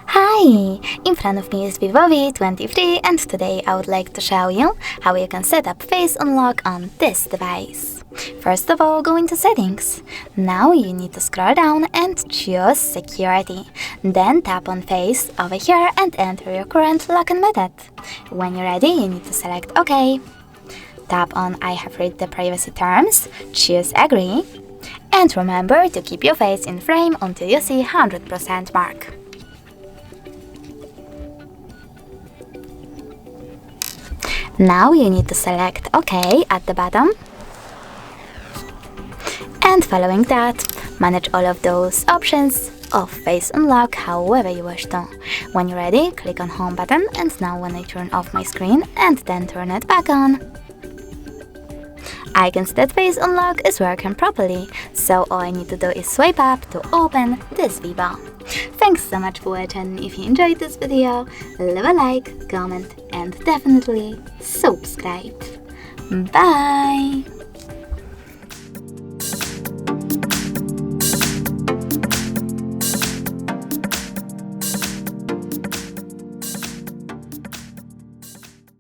Hi! In front of me is Vivo V23 and today I would like to show you how you can set up Face Unlock on this device. First of all, go into Settings. Now you need to scroll down and choose Security. Then tap on Face over here and enter your current login method. When you're ready, you need to select OK. Tap on I have read the privacy terms, choose Agree, and remember to keep your face in frame until you see 100% mark. Now you need to select OK at the bottom, and following that, manage all of those options of Face Unlock however you wish to. When you're ready, click on Home button, and now when I turn off my screen and then turn it back on, I can see that Face Unlock is working properly, so all I need to do is swipe up to open this Vivo. Thanks so much for watching. If you enjoyed this video, leave a like, comment and definitely subscribe. Bye!